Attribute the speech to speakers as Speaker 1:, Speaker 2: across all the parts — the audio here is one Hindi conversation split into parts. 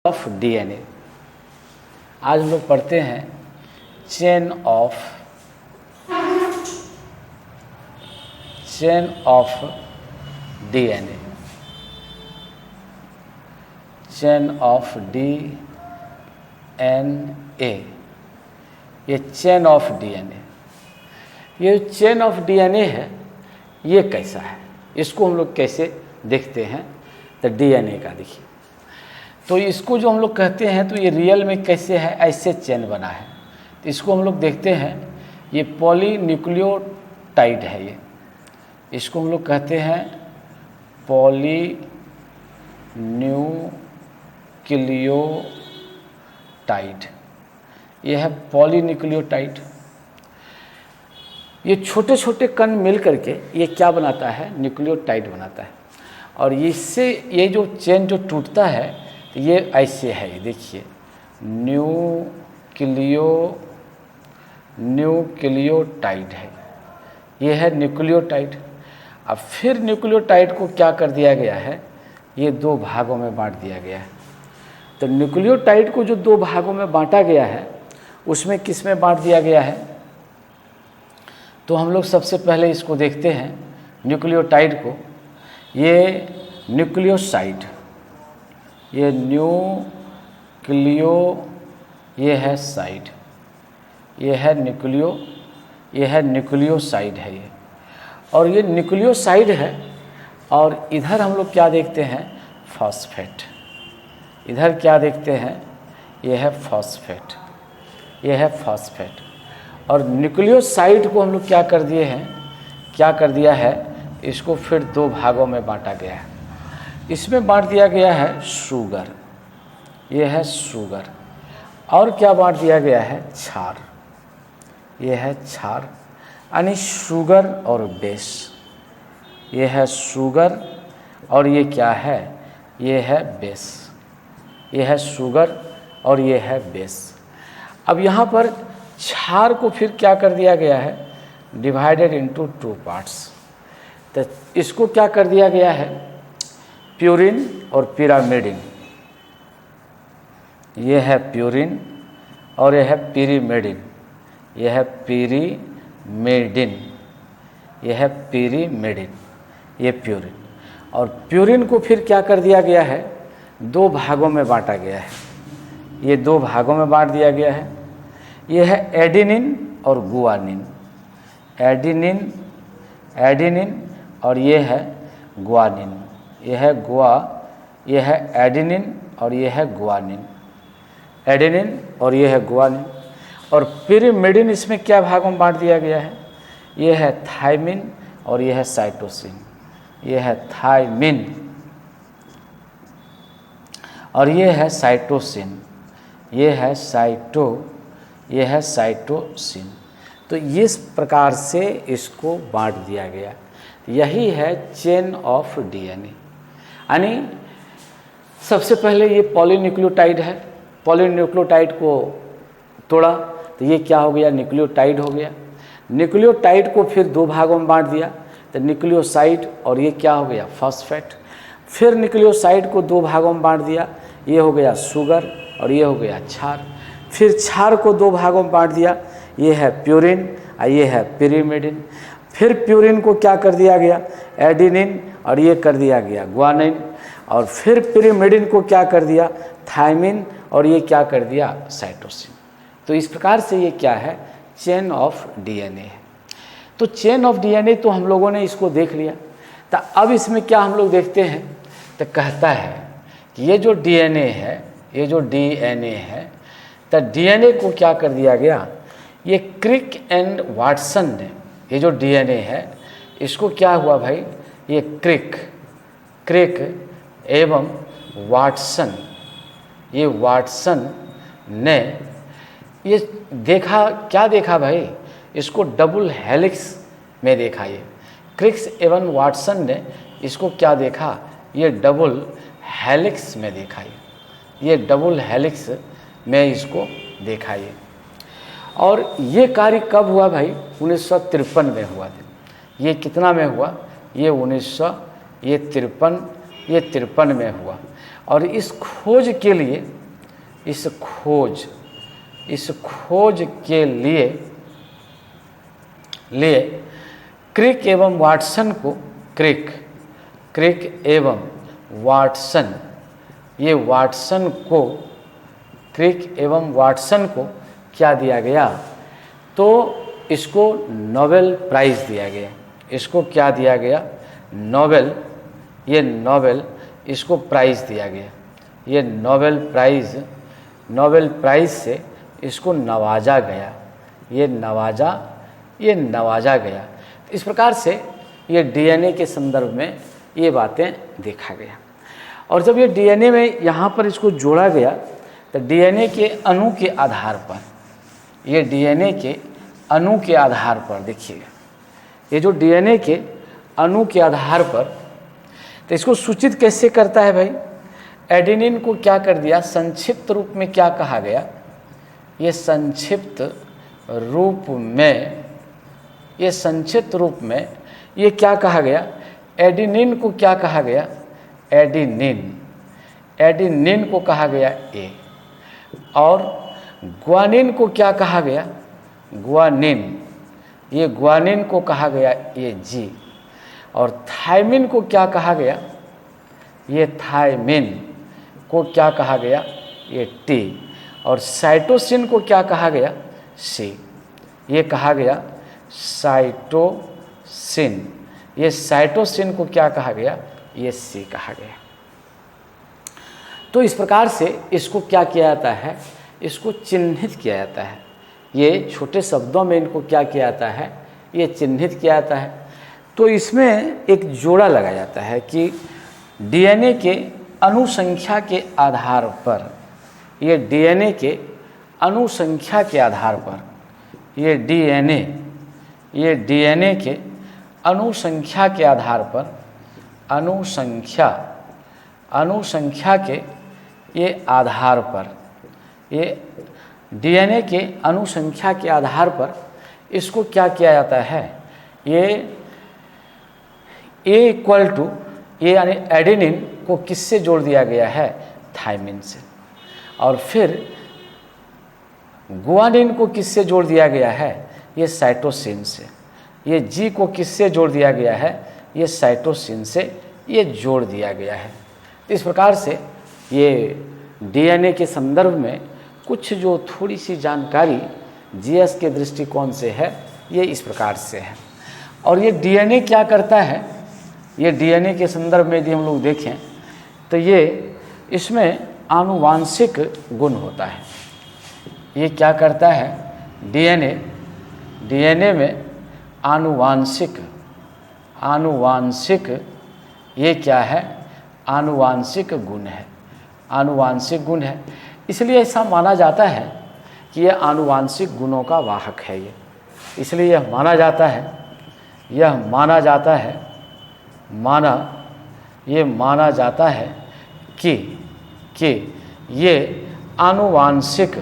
Speaker 1: Of DNA. आज हम लोग पढ़ते हैं chain of DNA. Chain of DNA, ये चेन ऑफ डीएनए। ये चेन ऑफ डीएनए है, ये कैसा है, इसको हम लोग कैसे देखते हैं। तो डीएनए का देखिए, तो इसको जो हम लोग कहते हैं, तो ये रियल में कैसे है, ऐसे चेन बना है। तो इसको हम लोग देखते हैं, ये पॉलीन्यूक्लियोटाइड है। ये इसको हम लोग कहते हैं पॉलीन्यूक्लियोटाइड। ये है पॉलीन्यूक्लियोटाइड। ये छोटे छोटे कण मिल करके ये क्या बनाता है, न्यूक्लियोटाइड बनाता है। और इससे ये जो चेन जो टूटता है, तो ये ऐसे है, ये देखिए न्यूक्लियोटाइड है, ये है न्यूक्लियोटाइड। अब फिर न्यूक्लियोटाइड को क्या कर दिया गया है, ये दो भागों में बांट दिया गया है। तो न्यूक्लियोटाइड को जो दो भागों में बांटा गया है, उसमें किस में बांट दिया गया है, तो हम लोग सबसे पहले इसको देखते हैं न्यूक्लियोटाइड को। ये न्यूक्लियोसाइड, ये ये है साइड, ये है न्यूक्लियोसाइड है ये। और ये न्यूक्लियोसाइड है, और इधर हम लोग क्या देखते हैं, फॉस्फेट। इधर क्या देखते हैं, ये है फॉस्फेट, ये है फॉस्फेट। और न्यूक्लियोसाइड को हम लोग क्या कर दिए हैं, क्या कर दिया है, इसको फिर दो भागों में बांटा गया है। इसमें बांट दिया गया है शुगर, ये है शुगर। और क्या बांट दिया गया है, क्षार, ये है क्षार, यानी शुगर और बेस। ये है शुगर और ये क्या है, ये है बेस। ये है शुगर और ये है बेस। अब यहाँ पर क्षार को फिर क्या कर दिया गया है, डिवाइडेड इनटू टू पार्ट्स। तो इसको क्या कर दिया गया है, प्यूरिन और पिरामिडिन। ये है प्यूरिन और यह है पिरीमिडिन। यह है पिरीमिडिन, यह है पिरीमिडिन, ये प्यूरिन। और प्यूरिन को फिर क्या कर दिया गया है, दो भागों में बांटा गया है। ये दो भागों में बांट दिया गया है। ये है एडेनिन और गुआनिन। एडेनिन और ये है गुआनिन। यह है यह है एडेनिन और ये है गुआनिन। एडेनिन और ये है गुआनिन। और पिरीमिडिन, इसमें क्या भागों में बांट दिया गया है, ये है थायमिन और ये है साइटोसिन। ये है थायमिन और ये है साइटोसिन। ये है साइटोसिन। तो इस प्रकार से इसको बांट दिया गया। यही है चेन ऑफ डीएनए। यानी सबसे पहले ये पॉलीन्यूक्लियोटाइड है, पॉलीन्यूक्लियोटाइड को तोड़ा तो ये क्या हो गया, न्यूक्लियोटाइड हो गया। न्यूक्लियोटाइड को फिर दो भागों में बांट दिया, तो न्यूक्लियोसाइड और ये क्या हो गया, फॉस्फेट। फिर न्यूक्लियोसाइड को दो भागों में बांट दिया, ये हो गया शुगर और ये हो गया क्षार। फिर क्षार को दो भागों में बांट दिया, ये है प्यूरिन और ये है पिरीमिडिन। फिर प्यूरिन को क्या कर दिया गया, एडेनिन और ये कर दिया गया गुआनिन। और फिर पिरीमिडिन को क्या कर दिया, थायमिन और ये क्या कर दिया, साइटोसिन। तो इस प्रकार से ये क्या है, चेन ऑफ डीएनए है। तो चेन ऑफ डीएनए तो हम लोगों ने इसको देख लिया। तो अब इसमें क्या हम लोग देखते हैं, तो कहता है कि ये जो डीएनए है, ये जो डीएनए है, तो डीएनए को क्या कर दिया गया, ये क्रिक एंड वाटसन ने, ये जो डीएनए है, इसको क्या हुआ भाई, ये क्रिक एवं वाटसन, ये वाटसन ने ये देखा, क्या देखा भाई, इसको डबल हेलिक्स में देखा। ये क्रिक्स एवं वाटसन ने इसको क्या देखा, ये डबल हेलिक्स में देखा। ये डबल हेलिक्स में इसको देखा। और ये कार्य कब हुआ भाई, 1953 में हुआ था। ये कितना में हुआ, ये 1953 में हुआ। और इस खोज के लिए इस खोज के लिए क्रिक एवं वाटसन को क्रिक एवं वाटसन, ये वाटसन को, क्रिक एवं वाटसन को क्या दिया गया, तो इसको नोबेल प्राइज़ दिया गया। इसको क्या दिया गया, नोबेल, ये नोबेल इसको प्राइज़ दिया गया। ये नोबेल प्राइज़ से इसको नवाजा गया, ये नवाजा गया। इस प्रकार से ये डीएनए के संदर्भ में ये बातें देखा गया। और जब ये डीएनए में यहाँ पर इसको जोड़ा गया तो डीएनए के अणु के आधार पर, ये डीएनए के अणु के आधार पर देखिएगा, ये जो डीएनए के अणु के आधार पर, तो इसको सूचित कैसे करता है भाई, एडेनिन को क्या कर दिया, संक्षिप्त रूप में क्या कहा गया, ये संक्षिप्त रूप में ये क्या कहा गया, एडेनिन को क्या कहा गया, एडेनिन को कहा गया ए, और ग्वानिन को क्या कहा गया, ये ग्वानिन को कहा गया ये जी, और थायमिन को क्या कहा गया, ये थायमिन को क्या कहा गया, ये टी, और साइटोसिन को क्या कहा गया, सी, ये कहा गया साइटोसिन, ये साइटोसिन को क्या कहा गया, ये सी कहा गया। तो इस प्रकार से इसको क्या किया जाता है, इसको चिन्हित किया जाता है। ये छोटे शब्दों में इनको क्या किया जाता है, ये चिन्हित किया जाता है। तो इसमें एक जोड़ा लगाया जाता है कि डीएनए के अनुसंख्या के आधार पर, ये डीएनए के अनुसंख्या के आधार पर, ये डीएनए के अनुसंख्या के आधार पर, अनुसंख्या के ये आधार पर, ये डीएनए के अनुसंख्या के आधार पर इसको क्या किया जाता है, ये ए इक्वल टू, ये यानी एडेनिन को किससे जोड़ दिया गया है, थायमिन से, और फिर गुआनिन को किससे जोड़ दिया गया है, ये साइटोसिन से, ये जी को किससे जोड़ दिया गया है, ये साइटोसिन से ये जोड़ दिया गया है। इस प्रकार से ये डीएनए के संदर्भ में कुछ जो थोड़ी सी जानकारी जीएस के दृष्टिकोण से है, ये इस प्रकार से है। और ये डीएनए क्या करता है, ये डीएनए के संदर्भ में यदि हम लोग देखें तो ये इसमें आनुवांशिक गुण होता है। ये क्या करता है, डीएनए में आनुवांशिक ये क्या है, आनुवांशिक गुण है, आनुवांशिक गुण है। इसलिए ऐसा माना जाता है कि यह आनुवांशिक गुणों का वाहक है। ये इसलिए यह माना जाता है कि ये आनुवांशिक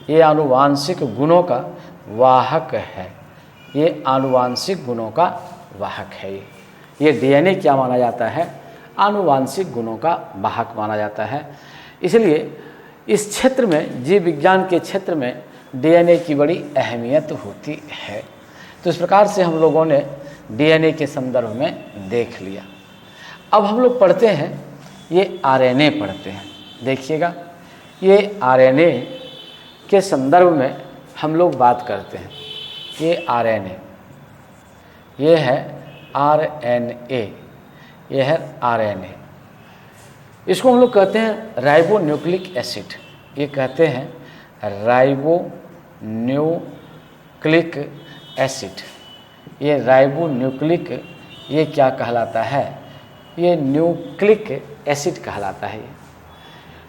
Speaker 1: ये आनुवांशिक गुणों का वाहक है। ये आनुवांशिक गुणों का वाहक है। ये डीएनए क्या माना जाता है, आनुवांशिक गुणों का वाहक माना जाता है। इसलिए इस क्षेत्र में, जीव विज्ञान के क्षेत्र में डीएनए की बड़ी अहमियत होती है। तो इस प्रकार से हम लोगों ने डीएनए के संदर्भ में देख लिया। अब हम लोग पढ़ते हैं, ये आरएनए पढ़ते हैं। देखिएगा, ये आरएनए के संदर्भ में हम लोग बात करते हैं। ये आरएनए, ये है आरएनए, ये है आरएनए। इसको हम लोग कहते हैं राइबोन्यूक्लिक एसिड। ये कहते हैं राइबोन्यूक्लिक एसिड। ये राइबोन्यूक्लिक, ये क्या कहलाता है, ये न्यूक्लिक एसिड कहलाता है।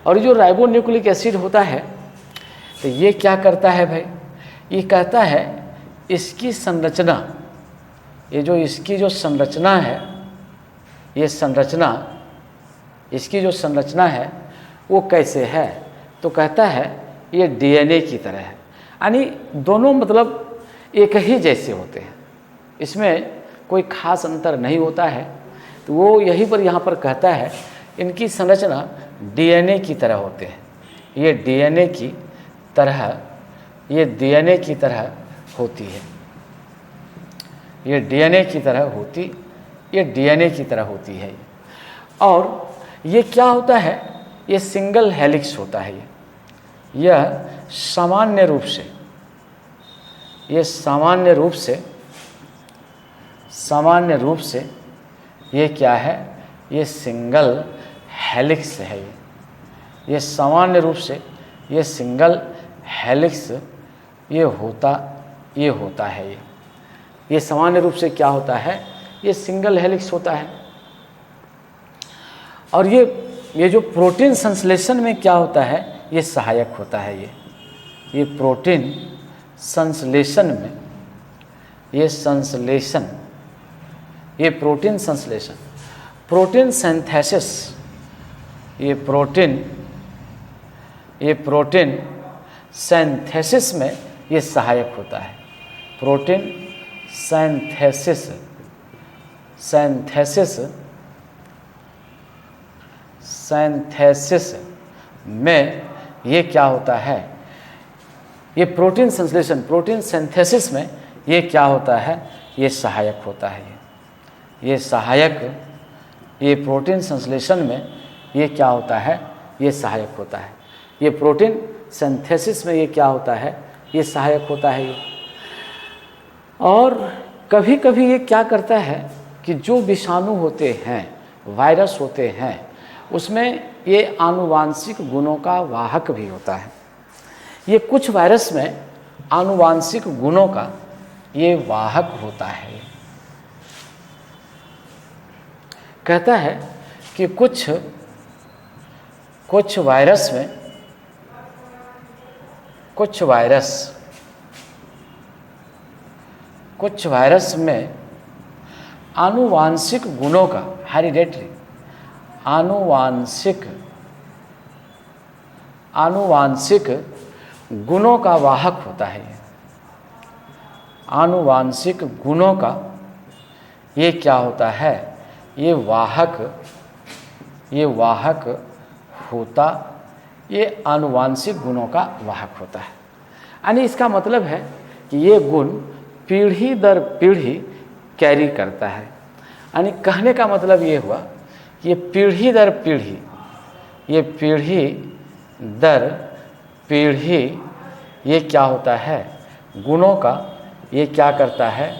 Speaker 1: और ये जो राइबोन्यूक्लिक एसिड होता है, तो ये क्या करता है भाई, ये कहता है इसकी संरचना, ये जो इसकी जो संरचना है, ये संरचना, इसकी जो संरचना है वो कैसे है, तो कहता है ये डीएनए की तरह है। यानी दोनों मतलब एक ही जैसे होते हैं, इसमें कोई खास अंतर नहीं होता है। तो वो यहीं पर यहाँ पर कहता है इनकी संरचना डीएनए की तरह होते हैं। ये डीएनए की तरह होती है। ये डीएनए की तरह होती है। और ये क्या होता है, ये सिंगल हेलिक्स होता है। यह सामान्य रूप से ये क्या है, ये सिंगल हेलिक्स है। ये सामान्य रूप से ये सिंगल हेलिक्स ये होता है। ये सामान्य रूप से क्या होता है, ये सिंगल हेलिक्स होता है। और ये जो प्रोटीन संश्लेषण में क्या होता है, ये सहायक होता है। ये प्रोटीन संश्लेषण में प्रोटीन सिंथेसिस, ये प्रोटीन सिंथेसिस में ये सहायक होता है। प्रोटीन सिंथेसिस में ये क्या होता है, ये प्रोटीन सिंथेसिस में ये क्या होता है, ये सहायक होता है। ये प्रोटीन संश्लेषण में ये क्या होता है, ये सहायक होता है। ये प्रोटीन सिंथेसिस में ये क्या होता है, ये सहायक होता है। और कभी कभी ये क्या करता है कि जो विषाणु होते हैं, वायरस होते हैं, उसमें ये आनुवांशिक गुणों का वाहक भी होता है। ये कुछ वायरस में आनुवांशिक गुणों का ये वाहक होता है। कहता है कि कुछ वायरस में आनुवांशिक गुणों का हेरिडेटरी आनुवांशिक गुणों का वाहक होता है। आनुवांशिक गुणों का ये क्या होता है, ये वाहक होता, ये आनुवांशिक गुणों का वाहक होता है। यानी इसका मतलब है कि ये गुण पीढ़ी दर पीढ़ी कैरी करता है। यानी कहने का मतलब ये हुआ, ये पीढ़ी दर पीढ़ी ये क्या होता है, गुणों का ये क्या करता है,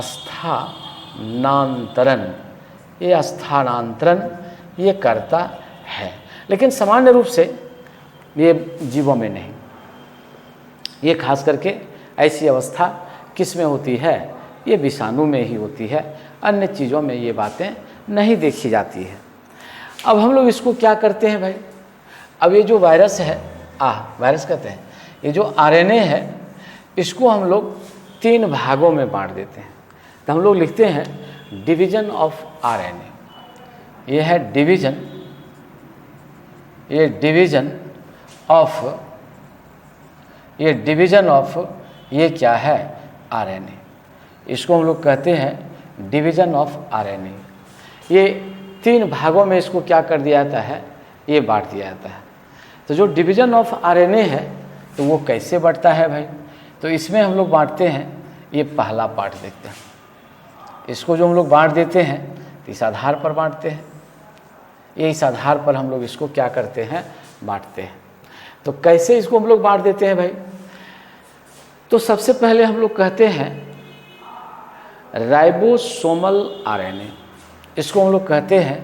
Speaker 1: स्थानांतरण ये करता है। लेकिन सामान्य रूप से ये जीवों में नहीं। ये खास करके ऐसी अवस्था किस में होती है, ये विषाणु में ही होती है। अन्य चीज़ों में ये बातें नहीं देखी जाती है। अब हम लोग इसको क्या करते हैं भाई, अब ये जो वायरस है, वायरस कहते हैं, ये जो आरएनए है, इसको हम लोग 3 भागों में बांट देते हैं। तो हम लोग लिखते हैं डिवीजन ऑफ आरएनए। ये है डिवीजन ऑफ ये क्या है, आरएनए। इसको हम लोग कहते हैं डिवीजन ऑफ आरएनए। ये 3 भागों में इसको क्या कर दिया जाता है, ये बांट दिया जाता है। तो जो डिवीजन ऑफ आरएनए है, तो वो कैसे बढ़ता है भाई, तो इसमें हम लोग बांटते हैं, ये पहला पार्ट देखते हैं। इसको जो हम लोग बांट देते हैं, तो इस आधार पर बांटते हैं। ये इस आधार पर हम लोग इसको क्या करते हैं, बांटते हैं। तो कैसे इसको हम लोग बांट देते हैं भाई, तो सबसे पहले हम लोग कहते हैं राइबोसोमल आरएनए। इसको हम लोग कहते हैं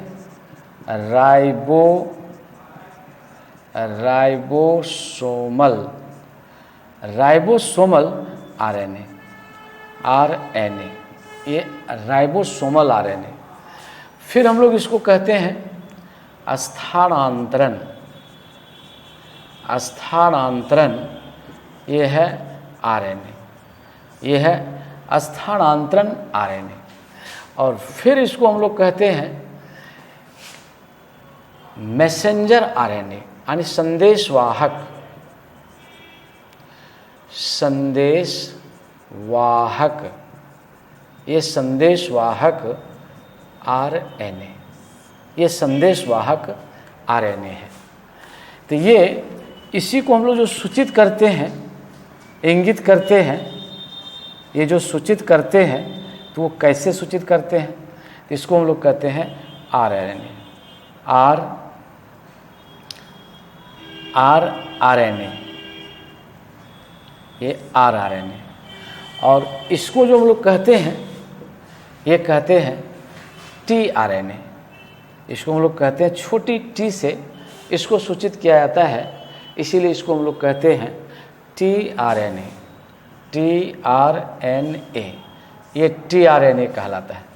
Speaker 1: राइबोसोमल आरएनए। ये राइबोसोमल आरएनए। फिर हम लोग इसको कहते हैं स्थानांतरण, ये है आरएनए, ये है स्थानांतरण आरएनए। और फिर इसको हम लोग कहते हैं मैसेंजर आरएनए, यानी संदेशवाहक ये संदेशवाहक आरएनए, ये संदेशवाहक आरएनए है। तो ये इसी को हम लोग जो सूचित करते हैं, इंगित करते हैं, ये जो सूचित करते हैं तो वो कैसे सूचित करते हैं, इसको हम लोग कहते हैं आरएनए, आरएनए, ये आरएनए। और इसको जो हम लोग कहते हैं, ये कहते हैं टीआरएनए। इसको हम लोग कहते हैं छोटी टी से इसको सूचित किया जाता है, इसीलिए इसको हम लोग कहते हैं टीआरएनए, टीआरएनए, ये टीआरएनए कहलाता है।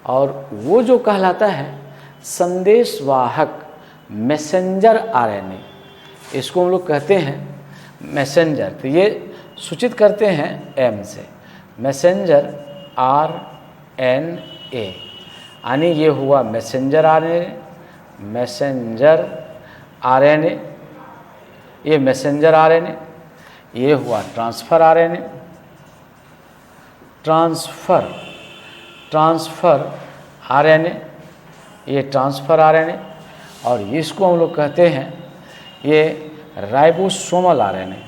Speaker 1: और वो जो कहलाता है संदेशवाहक मैसेंजर आरएनए, इसको हम लोग कहते हैं मैसेंजर। तो ये सूचित करते हैं एम से, मैसेंजर आरएनए, यानी ये हुआ मैसेंजर आरएनए, मैसेंजर आरएनए, ये मैसेंजर आरएनए, ये हुआ ट्रांसफर आरएनए, ट्रांसफर आरएनए, ये ट्रांसफर आरएनए। और इसको हम लोग कहते हैं ये राइबोसोमल आरएनए,